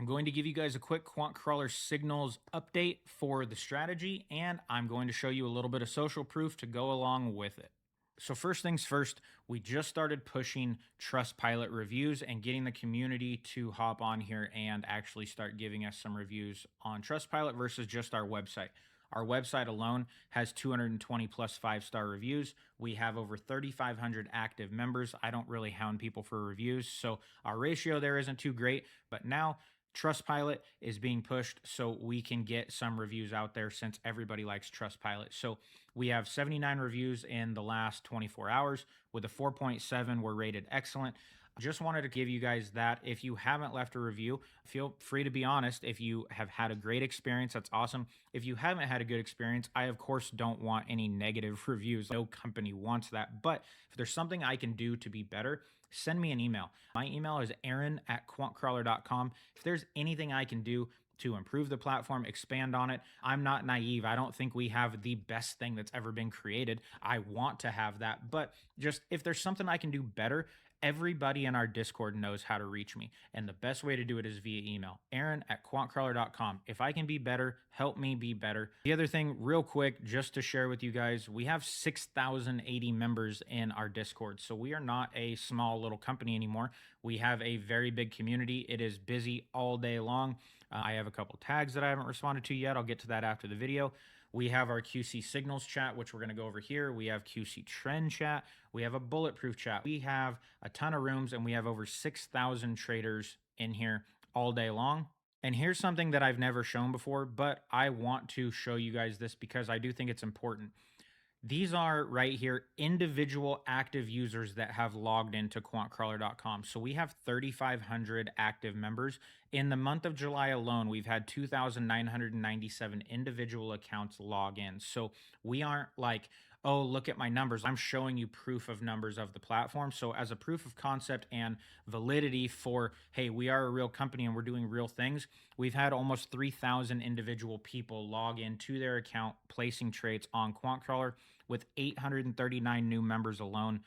I'm going to give you guys a quick QuantCrawler signals update for the strategy, and I'm going to show you a little bit of social proof to go along with it. So first things first, we just started pushing Trustpilot reviews and getting the community to hop on here and actually start giving us some reviews on Trustpilot versus just our website. Our website alone has 220 plus 5-star reviews. We have over 3,500 active members. I don't really hound people for reviews, so our ratio there isn't too great, but now Trustpilot is being pushed so we can get some reviews out there since everybody likes Trustpilot. So we have 79 reviews in the last 24 hours. With a 4.7, we're rated excellent. Just wanted to give you guys that. If you haven't left a review, feel free to be honest. If you have had a great experience, that's awesome. If you haven't had a good experience, I of course don't want any negative reviews. No company wants that. But if there's something I can do to be better, send me an email. My email is aaron@quantcrawler.com. If there's anything I can do to improve the platform, expand on it, I'm not naive. I don't think we have the best thing that's ever been created. I want to have that. But just if there's something I can do better, everybody in our Discord knows how to reach me. And the best way to do it is via email, aaron@quantcrawler.com. If I can be better, help me be better. The other thing, real quick, just to share with you guys, we have 6,080 members in our Discord. So we are not a small little company anymore. We have a very big community. It is busy all day long. I have a couple tags that I haven't responded to yet. I'll get to that after the video. We have our QC signals chat, which we're going to go over here. We have QC trend chat. We have a bulletproof chat. We have a ton of rooms, and we have over 6,000 traders in here all day long. And here's something that I've never shown before, but I want to show you guys this because I do think it's important. These are right here individual active users that have logged into quantcrawler.com. So we have 3,500 active members. In the month of July alone, we've had 2,997 individual accounts log in. So we aren't like, oh, look at my numbers. I'm showing you proof of numbers of the platform. So as a proof of concept and validity for, hey, we are a real company and we're doing real things, we've had almost 3,000 individual people log into their account, placing trades on QuantCrawler, with 839 new members alone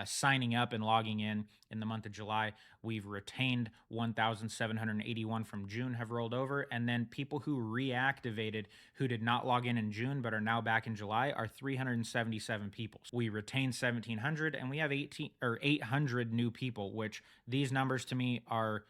signing up and logging in the month of July. We've retained 1,781 from June have rolled over. And then people who reactivated who did not log in June but are now back in July are 377 people. We retained 1,700 and we have 800 new people, which these numbers to me are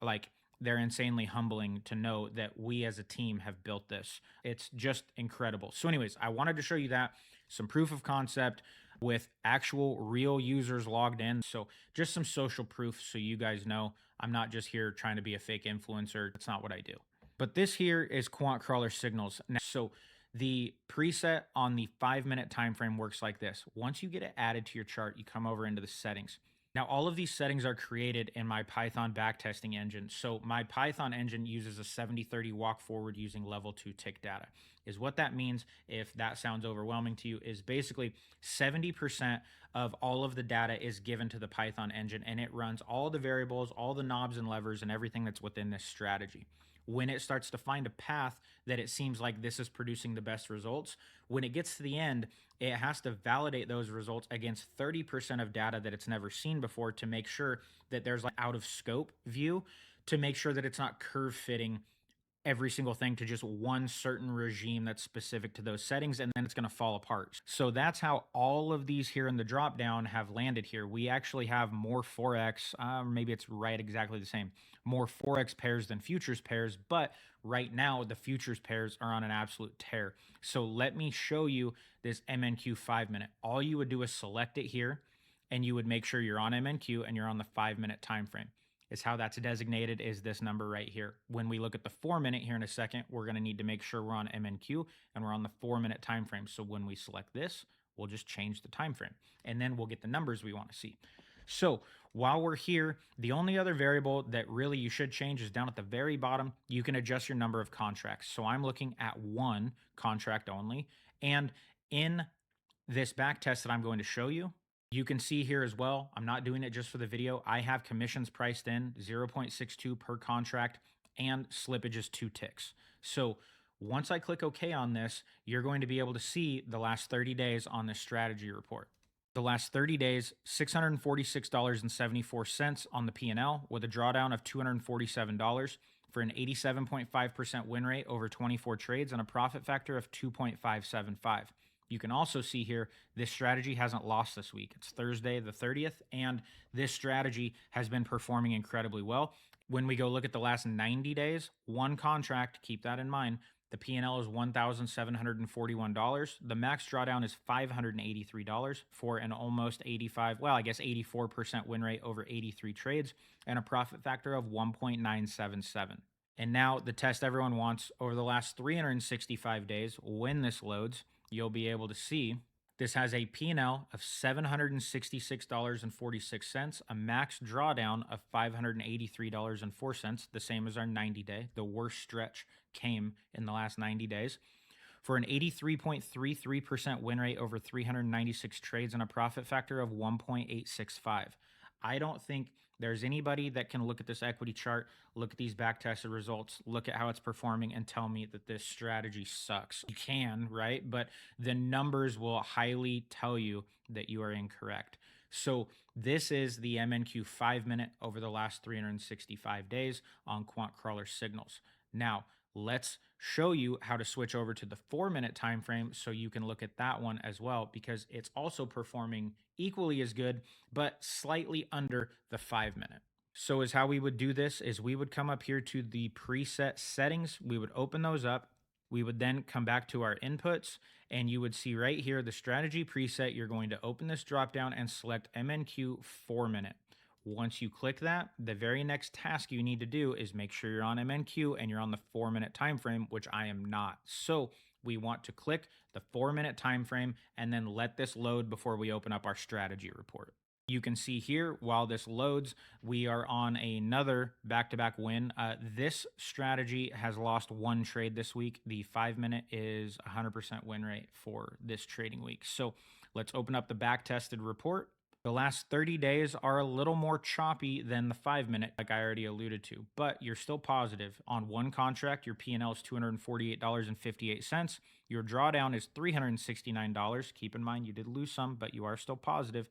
like, they're insanely humbling to know that we as a team have built this. It's just incredible. So anyways, I wanted to show you that, some proof of concept with actual real users logged in. So just some social proof so you guys know I'm not just here trying to be a fake influencer. That's not what I do. But this here is QuantCrawler signals. Now, so the preset on the 5-minute time frame works like this. Once you get it added to your chart, you come over into the settings. Now, all of these settings are created in my Python backtesting engine. So my Python engine uses a 70-30 walk forward using level 2 tick data. Is what that means, if that sounds overwhelming to you, is basically 70% of all of the data is given to the Python engine, and it runs all the variables, all the knobs and levers, and everything that's within this strategy. When it starts to find a path that it seems like this is producing the best results, when it gets to the end, it has to validate those results against 30% of data that it's never seen before to make sure that there's like out of scope view, to make sure that it's not curve fitting every single thing to just one certain regime that's specific to those settings, and then it's going to fall apart. So that's how all of these here in the drop down have landed here. We actually have more Forex, maybe it's right exactly the same, more Forex pairs than futures pairs, but right now the futures pairs are on an absolute tear. So let me show you this MNQ 5-minute. All you would do is select it here, and you would make sure you're on MNQ and you're on the 5-minute time frame. Is how that's designated is this number right here. When we look at the 4-minute here in a second, we're going to need to make sure we're on MNQ and we're on the 4-minute time frame. So when we select this, we'll just change the time frame and then we'll get the numbers we want to see. So while we're here, the only other variable that really you should change is down at the very bottom. You can adjust your number of contracts. So I'm looking at 1 contract only. And in this back test that I'm going to show you, you can see here as well, I'm not doing it just for the video. I have commissions priced in 0.62 per contract and slippage is 2 ticks. So once I click OK on this, you're going to be able to see the last 30 days on this strategy report. The last 30 days, $646.74 on the P&L with a drawdown of $247. for an 87.5% win rate over 24 trades and a profit factor of 2.575. You can also see here, this strategy hasn't lost this week. It's Thursday the 30th, and this strategy has been performing incredibly well. When we go look at the last 90 days, one contract, keep that in mind, the P&L is $1,741. The max drawdown is $583 for an almost 85, well, I guess 84% win rate over 83 trades and a profit factor of 1.977. And now the test everyone wants over the last 365 days, when this loads, you'll be able to see this has a P&L of $766.46, a max drawdown of $583.04, the same as our 90-day. The worst stretch came in the last 90 days. For an 83.33% win rate over 396 trades and a profit factor of 1.865. I don't think there's anybody that can look at this equity chart, look at these back-tested results, look at how it's performing, and tell me that this strategy sucks. You can, right? But the numbers will highly tell you that you are incorrect. So this is the MNQ 5-minute over the last 365 days on QuantCrawler Signals. Now, let's show you how to switch over to the 4-minute time frame so you can look at that one as well, because it's also performing equally as good, but slightly under the 5-minute. So is how we would do this is we would come up here to the preset settings. We would open those up. We would then come back to our inputs, and you would see right here the strategy preset. You're going to open this drop down and select MNQ 4-minute. Once you click that, the very next task you need to do is make sure you're on MNQ and you're on the 4-minute time frame, which I am not. So we want to click the 4-minute time frame and then let this load before we open up our strategy report. You can see here while this loads, we are on another back-to-back win. This strategy has lost one trade this week. The 5-minute is 100% win rate for this trading week. So let's open up the back-tested report. The last 30 days are a little more choppy than the 5-minute, like I already alluded to, but you're still positive. On one contract, your P&L is $248.58. Your drawdown is $369. Keep in mind, you did lose some, but you are still positive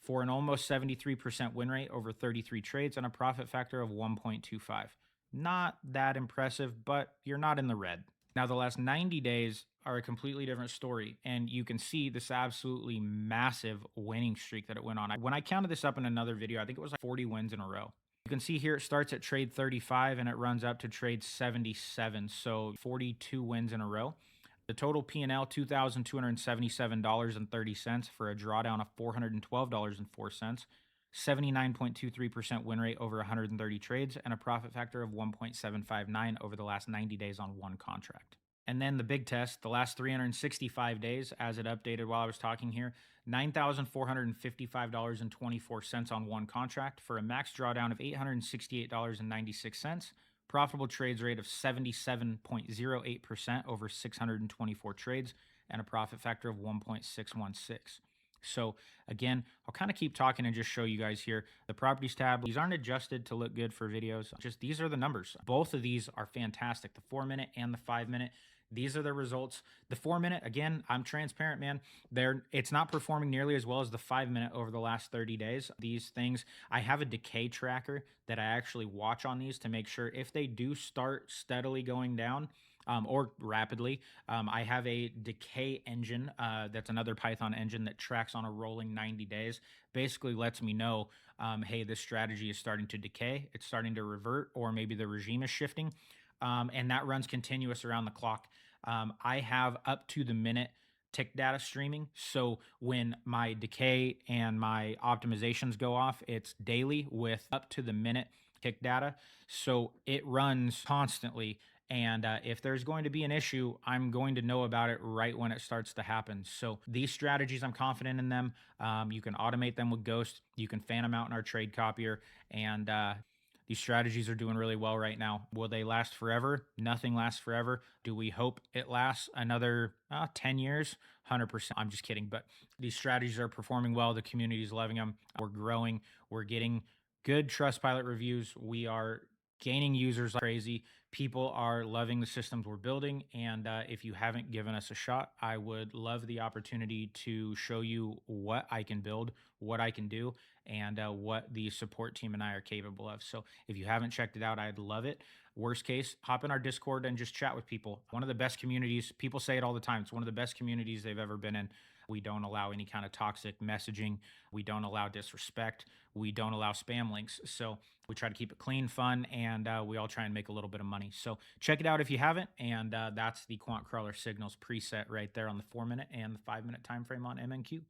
for an almost 73% win rate over 33 trades and a profit factor of 1.25. Not that impressive, but you're not in the red. Now, the last 90 days are a completely different story, and you can see this absolutely massive winning streak that it went on. When I counted this up in another video, I think it was like 40 wins in a row. You can see here it starts at trade 35 and it runs up to trade 77, so 42 wins in a row. The total P&L, $2,277.30 for a drawdown of $412.04. 79.23% win rate over 130 trades, and a profit factor of 1.759 over the last 90 days on one contract. And then the big test, the last 365 days, as it updated while I was talking here, $9,455.24 on one contract for a max drawdown of $868.96, profitable trades rate of 77.08% over 624 trades, and a profit factor of 1.616. So again, I'll kind of keep talking and just show you guys here. The properties tab, these aren't adjusted to look good for videos. Just these are the numbers. Both of these are fantastic. The 4-minute and the 5-minute. These are the results. The 4-minute, again, I'm transparent, man. It's not performing nearly as well as the 5-minute over the last 30 days. These things, I have a decay tracker that I actually watch on these to make sure if they do start steadily going down, or rapidly. I have a decay engine. That's another Python engine that tracks on a rolling 90 days. Basically lets me know, hey, this strategy is starting to decay. It's starting to revert, or maybe the regime is shifting. And that runs continuous around the clock. I have up to the minute tick data streaming. So when my decay and my optimizations go off, it's daily with up to the minute tick data. So it runs constantly. And if there's going to be an issue, I'm going to know about it right when it starts to happen. So these strategies, I'm confident in them. You can automate them with Ghost. You can fan them out in our trade copier. And these strategies are doing really well right now. Will they last forever? Nothing lasts forever. Do we hope it lasts another 10 years? 100%. I'm just kidding. But these strategies are performing well. The community is loving them. We're growing. We're getting good Trustpilot reviews. We are gaining users like crazy. People are loving the systems we're building. And if you haven't given us a shot, I would love the opportunity to show you what I can build, what I can do, and what the support team and I are capable of. So if you haven't checked it out, I'd love it. Worst case, hop in our Discord and just chat with people. One of the best communities, people say it all the time. It's one of the best communities they've ever been in. We don't allow any kind of toxic messaging. We don't allow disrespect. We don't allow spam links. So we try to keep it clean, fun, and we all try and make a little bit of money. So check it out if you haven't. And that's the QuantCrawler Signals preset right there on the 4-minute and the 5-minute time frame on MNQ.